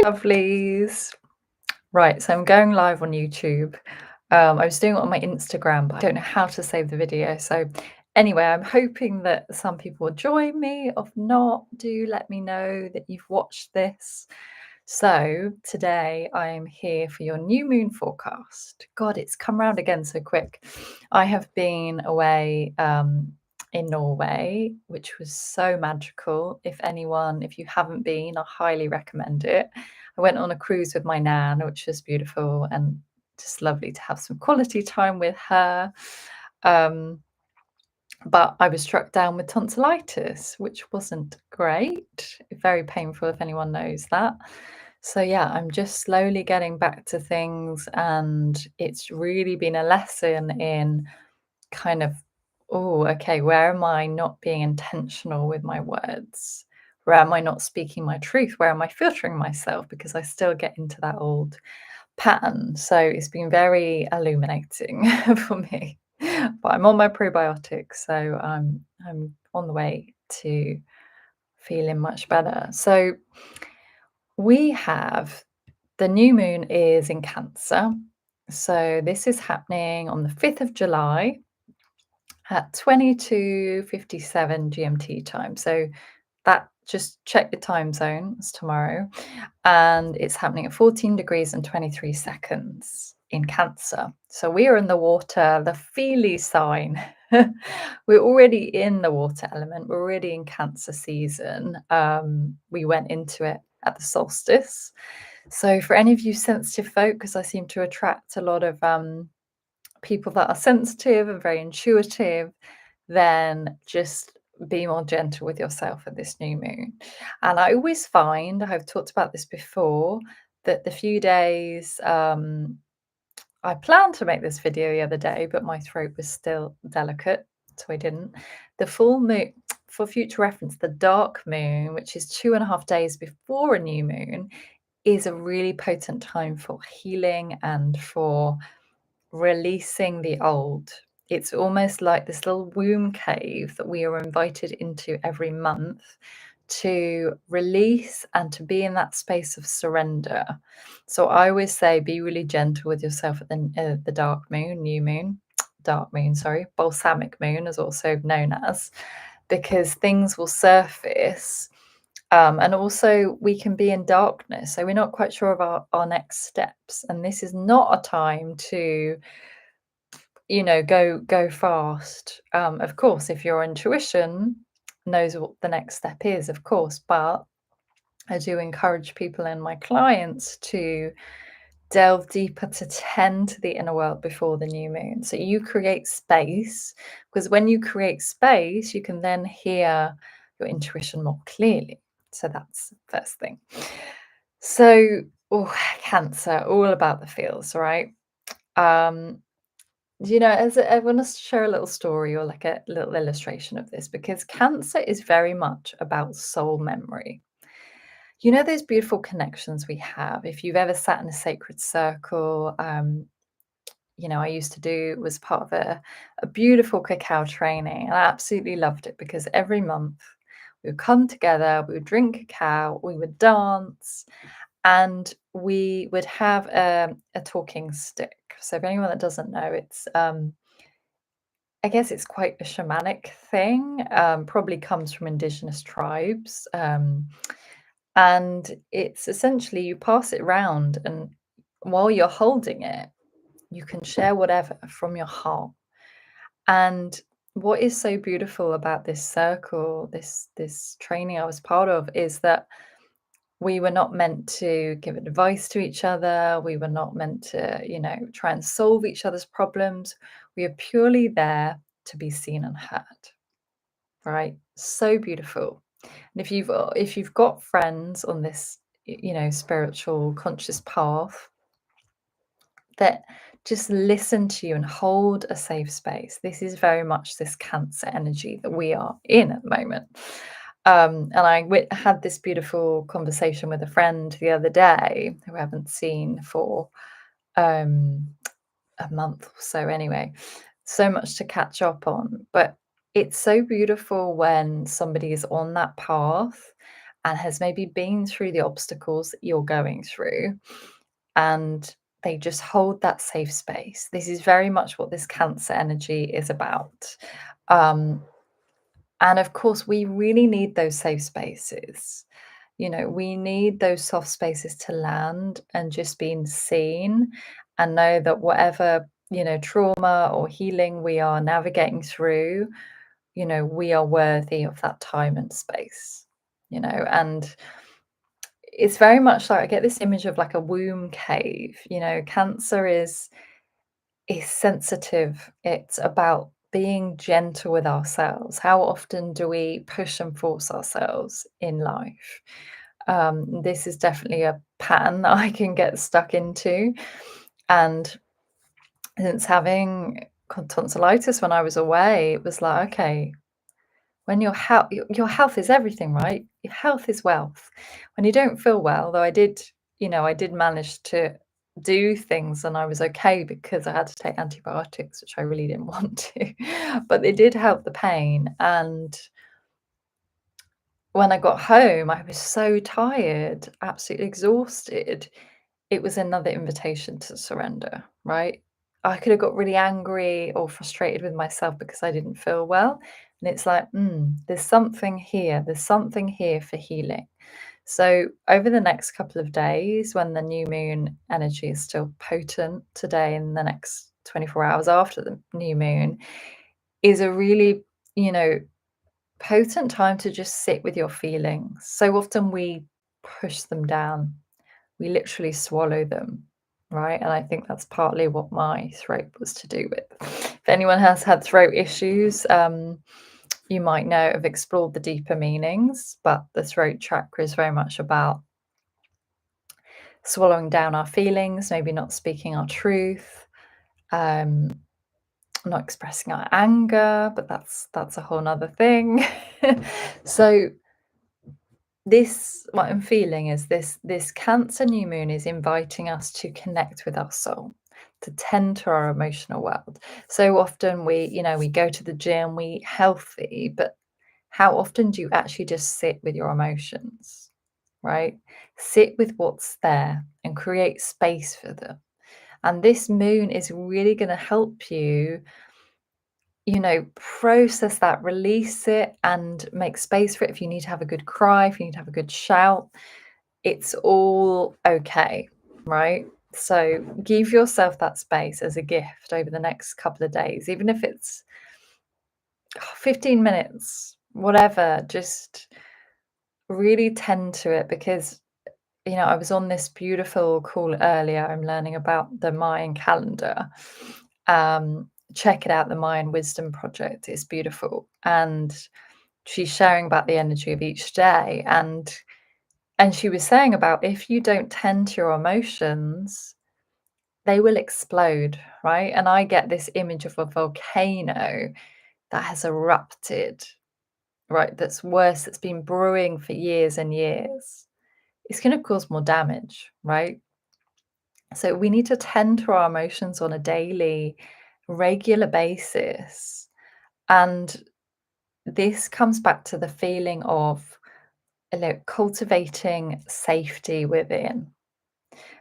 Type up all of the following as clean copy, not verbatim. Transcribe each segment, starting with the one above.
Hi, lovelies. Right, so I'm going live on YouTube. I was doing it on my Instagram, but I don't know how to save the video. So, anyway, I'm hoping that some people will join me. If not, do let me know that you've watched this. So, today I am here for your new moon forecast. God, it's come round again so quick. I have been away in Norway, which was so magical. If you haven't been, I highly recommend it. I went on a cruise with my nan, which was beautiful and just lovely to have some quality time with her. Um, but I was struck down with tonsillitis, which wasn't great. Very painful if anyone knows that. So yeah, I'm just slowly getting back to things, and it's really been a lesson in kind of, oh, okay, where am I not being intentional with my words? Where am I not speaking my truth? Where am I filtering myself? Because I still get into that old pattern. So it's been very illuminating for me. But I'm on my probiotics, so I'm on the way to feeling much better. So we have the new moon is in Cancer. So this is happening on the 5th of July at 22:57 GMT time. So that, just check your time zones tomorrow. And it's happening at 14 degrees and 23 seconds in Cancer. So we are in the water, the feely sign. We're already in the water element. We're already in Cancer season. We went into it at the solstice. So for any of you sensitive folk, because I seem to attract a lot of people that are sensitive and very intuitive, then just be more gentle with yourself at this new moon. And I always find, I've talked about this before, that the few days, I planned to make this video the other day, but my throat was still delicate, so I didn't. The full moon, for future reference, the dark moon, which is 2.5 days before a new moon, is a really potent time for healing and for releasing the old. It's almost like this little womb cave that we are invited into every month to release and to be in that space of surrender. So I always say, be really gentle with yourself at the dark moon, new moon, dark moon, sorry, balsamic moon is also known as, because things will surface. And also we can be in darkness. So we're not quite sure of our next steps. And this is not a time to, go fast. Of course, if your intuition knows what the next step is, of course, but I do encourage people and my clients to delve deeper, to tend to the inner world before the new moon. So you create space, because when you create space, you can then hear your intuition more clearly. So that's the first thing. So, oh, Cancer, all about the feels, right? Um, I want to share a little story or like a little illustration of this, because Cancer is very much about soul memory. You know, those beautiful connections we have. If you've ever sat in a sacred circle, I used to was part of a beautiful cacao training, and I absolutely loved it because every month we would come together, we would drink cacao, we would dance, and we would have a talking stick. So, if anyone that doesn't know, I guess it's quite a shamanic thing, probably comes from indigenous tribes. And it's essentially you pass it around, and while you're holding it, you can share whatever from your heart. And what is so beautiful about this circle, this training I was part of, is that we were not meant to give advice to each other. We were not meant to, try and solve each other's problems. We are purely there to be seen and heard. Right? So beautiful. And if you've got friends on this, spiritual conscious path that just listen to you and hold a safe space. This is very much this Cancer energy that we are in at the moment. And I had this beautiful conversation with a friend the other day who I haven't seen for um, a month or so anyway. So much to catch up on. But it's so beautiful when somebody is on that path and has maybe been through the obstacles that you're going through, and they just hold that safe space. This is very much what this Cancer energy is about. Um, and of course, we really need those safe spaces. We need those soft spaces to land and just being seen and know that whatever, trauma or healing we are navigating through, we are worthy of that time and space, and it's very much like I get this image of like a womb cave. Cancer is sensitive. It's about being gentle with ourselves. How often do we push and force ourselves in life? This is definitely a pattern that I can get stuck into. And since having tonsillitis when I was away, it was like, okay, when your health is everything, right? Your health is wealth. When you don't feel well, though I did manage to do things and I was okay because I had to take antibiotics, which I really didn't want to, but they did help the pain. And when I got home, I was so tired, absolutely exhausted. It was another invitation to surrender, right? I could have got really angry or frustrated with myself because I didn't feel well. And it's like, there's something here. There's something here for healing. So, over the next couple of days, when the new moon energy is still potent today and the next 24 hours after the new moon, is a really, you know, potent time to just sit with your feelings. So often we push them down, we literally swallow them, right? And I think that's partly what my throat was to do with. If anyone has had throat issues, you might know have explored the deeper meanings, but the throat chakra is very much about swallowing down our feelings, maybe not speaking our truth, um, not expressing our anger, but that's a whole nother thing. So this what I'm feeling is this Cancer new moon is inviting us to connect with our soul, to tend to our emotional world. So often we go to the gym, we healthy, but how often do you actually just sit with your emotions, right? Sit with what's there and create space for them. And this moon is really going to help you process that, release it, and make space for it. If you need to have a good cry, if you need to have a good shout, it's all okay, right? So give yourself that space as a gift over the next couple of days, even if it's 15 minutes, whatever, just really tend to it because, I was on this beautiful call earlier. I'm learning about the Mayan calendar. Check it out, the Mayan Wisdom Project. It's beautiful. And she's sharing about the energy of each day. And she was saying about if you don't tend to your emotions, they will explode, right? And I get this image of a volcano that has erupted, right? That's worse, that's been brewing for years and years. It's going to cause more damage, right? So we need to tend to our emotions on a daily, regular basis. And this comes back to the feeling of cultivating safety within.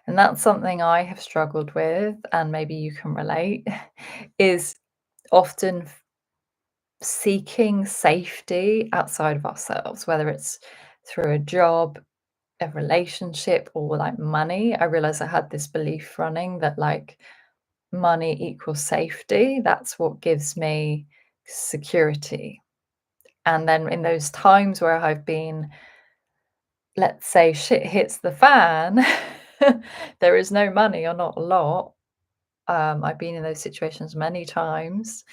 And that's something I have struggled with, and maybe you can relate, is often seeking safety outside of ourselves, whether it's through a job, a relationship, or like money. I realized I had this belief running that like money equals safety. That's what gives me security. And then in those times where I've been, let's say, shit hits the fan, there is no money or not a lot. I've been in those situations many times.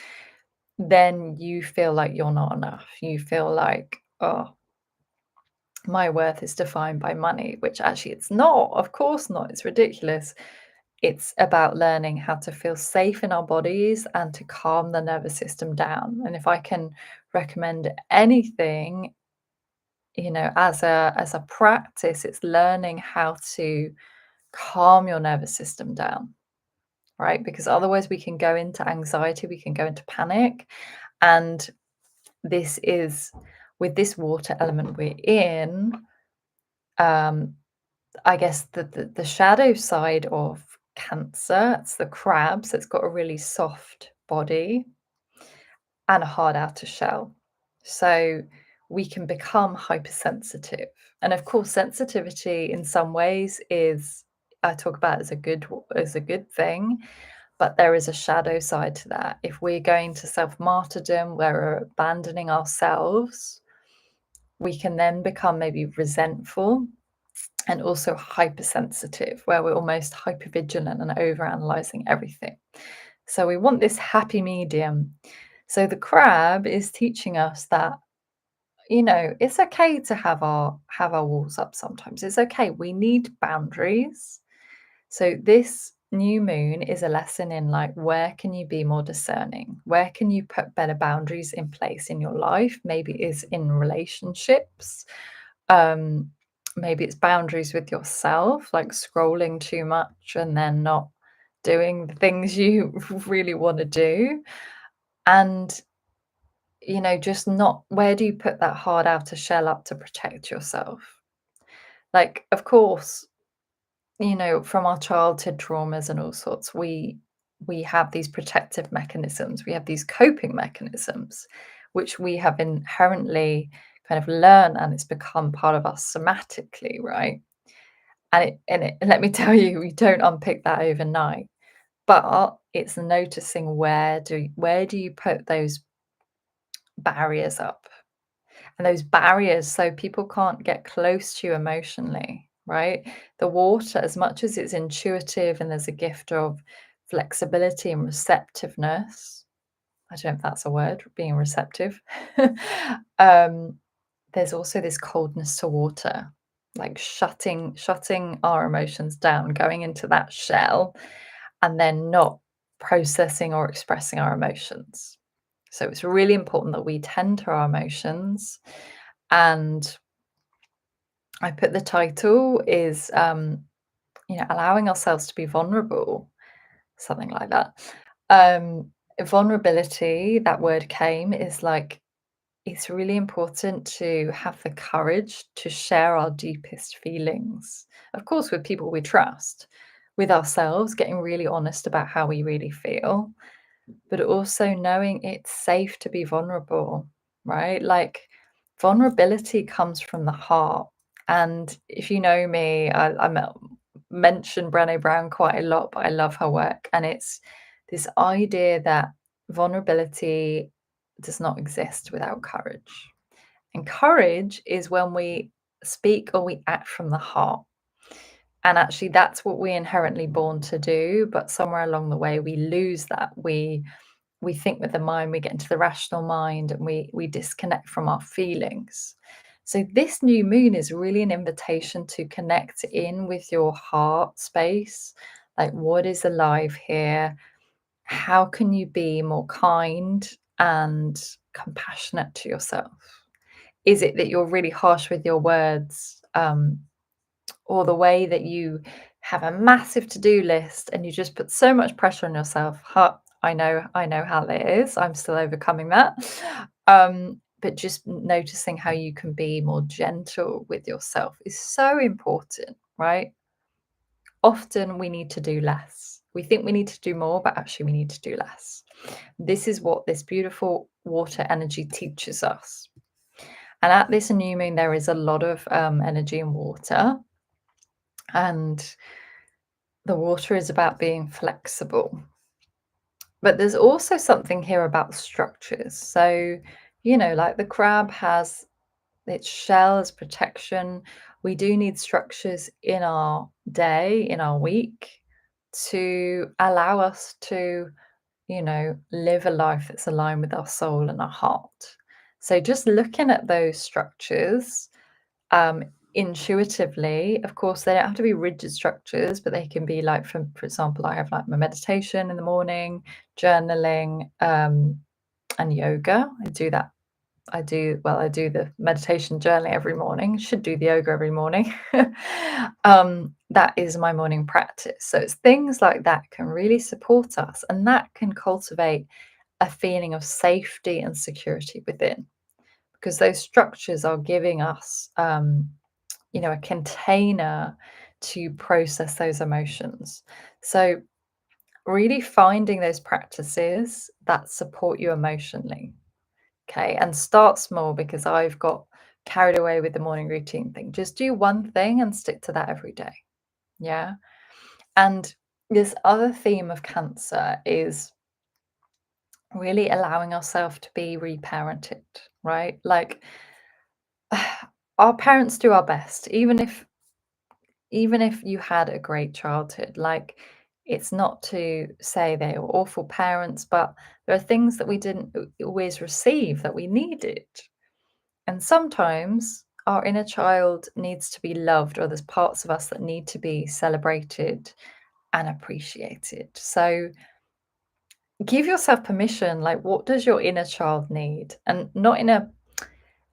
Then you feel like you're not enough. You feel like, oh, my worth is defined by money, which actually it's not. Of course not. It's ridiculous. It's about learning how to feel safe in our bodies and to calm the nervous system down. And if I can recommend anything, as a practice, it's learning how to calm your nervous system down, right? Because otherwise we can go into anxiety, we can go into panic. And this is with this water element we're in, Um, I guess the shadow side of Cancer, it's the crab, so it's got a really soft body and a hard outer shell. So we can become hypersensitive. And of course, sensitivity in some ways is I talk about as a good thing, but there is a shadow side to that. If we're going to self-martyrdom, where we're abandoning ourselves, we can then become maybe resentful and also hypersensitive, where we're almost hypervigilant and overanalyzing everything. So we want this happy medium. So the crab is teaching us that, it's okay to have our walls up sometimes. It's okay. We need boundaries. So this new moon is a lesson in like where can you be more discerning? Where can you put better boundaries in place in your life? Maybe it's in relationships. Um, maybe it's boundaries with yourself, like scrolling too much and then not doing the things you really want to do. And, just not where do you put that hard outer shell up to protect yourself? Like, of course, from our childhood traumas and all sorts, we have these protective mechanisms, we have these coping mechanisms, which we have inherently kind of learned and it's become part of us somatically, right? And let me tell you, we don't unpick that overnight, but it's noticing where do you put those barriers up? And those barriers so people can't get close to you emotionally, right? The water, as much as it's intuitive and there's a gift of flexibility and receptiveness, I don't know if that's a word, being receptive. um, there's also this coldness to water, like shutting our emotions down, going into that shell, and then not processing or expressing our emotions. So it's really important that we tend to our emotions. And I put the title is, allowing ourselves to be vulnerable, something like that. Um, Vulnerability, that word came, is like it's really important to have the courage to share our deepest feelings. Of course, with people we trust, with ourselves, getting really honest about how we really feel, but also knowing it's safe to be vulnerable, right? Like vulnerability comes from the heart. And if you know me, mention Brené Brown quite a lot, but I love her work. And it's this idea that vulnerability does not exist without courage. And courage is when we speak or we act from the heart. And actually, that's what we're inherently born to do. But somewhere along the way, we lose that. We think with the mind, we get into the rational mind, and we disconnect from our feelings. So this new moon is really an invitation to connect in with your heart space. Like, what is alive here? How can you be more kind and compassionate to yourself? Is it that you're really harsh with your words? Or the way that you have a massive to-do list and you just put so much pressure on yourself. I know how that is. I'm still overcoming that. But just noticing how you can be more gentle with yourself is so important, right? Often we need to do less. We think we need to do more, but actually we need to do less. This is what this beautiful water energy teaches us. And at this new moon, there is a lot of energy in water. And the water is about being flexible. But there's also something here about structures. So, like the crab has its shell as protection. We do need structures in our day, in our week, to allow us to, live a life that's aligned with our soul and our heart. So just looking at those structures um, intuitively. Of course, they don't have to be rigid structures, but they can be like, for example, I have like my meditation in the morning, journaling, and yoga. I do that. I do the meditation journaling every morning, should do the yoga every morning. That is my morning practice. So it's things like that can really support us, and that can cultivate a feeling of safety and security within because those structures are giving us a container to process those emotions. So, really finding those practices that support you emotionally. Okay. And start small because I've got carried away with the morning routine thing. Just do one thing and stick to that every day. Yeah. And this other theme of cancer is really allowing ourselves to be reparented, right? Like our parents do our best, even if you had a great childhood. Like it's not to say they were awful parents, but there are things that we didn't always receive that we needed. And sometimes our inner child needs to be loved, or there's parts of us that need to be celebrated and appreciated. So give yourself permission, like what does your inner child need? And not in a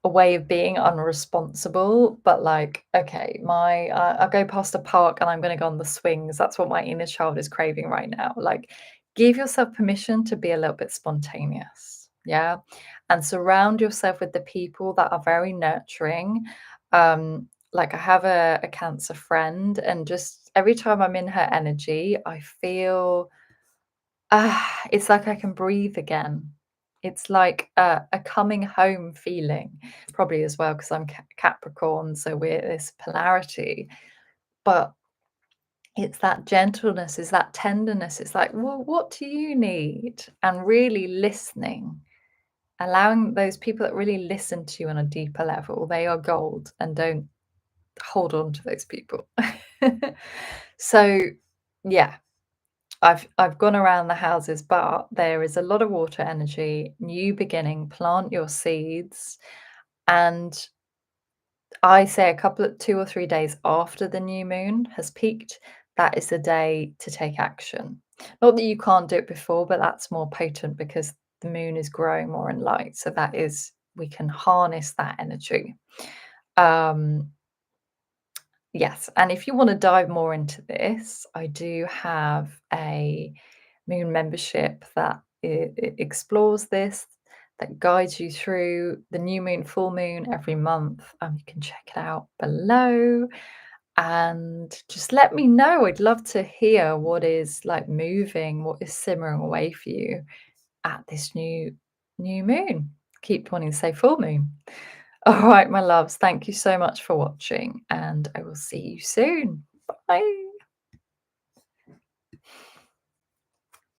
way of being unresponsible, but like, okay, I'll go past a park and I'm going to go on the swings. That's what my inner child is craving right now. Like, give yourself permission to be a little bit spontaneous, yeah, and surround yourself with the people that are very nurturing. Like I have a cancer friend, and just every time I'm in her energy, I feel it's like I can breathe again. It's like a coming home feeling, probably as well because 'cause I'm Capricorn, so we're this polarity, but it's that gentleness, it's that tenderness, it's like, "Well, what do you need?" And really listening, allowing those people that really listen to you on a deeper level, they are gold, and don't hold on to those people. So, yeah, I've gone around the houses, but there is a lot of water energy, new beginning, plant your seeds, and I say a couple of 2 or 3 days after the new moon has peaked, that is the day to take action. Not that you can't do it before, but that's more potent because the moon is growing more in light, so that is we can harness that energy. Um, yes, and if you wanna dive more into this, I do have a Moon membership that explores this, that guides you through the new moon, full moon every month. You can check it out below and just let me know. I'd love to hear what is like moving, what is simmering away for you at this new moon. Keep wanting to say full moon. All right, my loves, thank you so much for watching, and I will see you soon. Bye.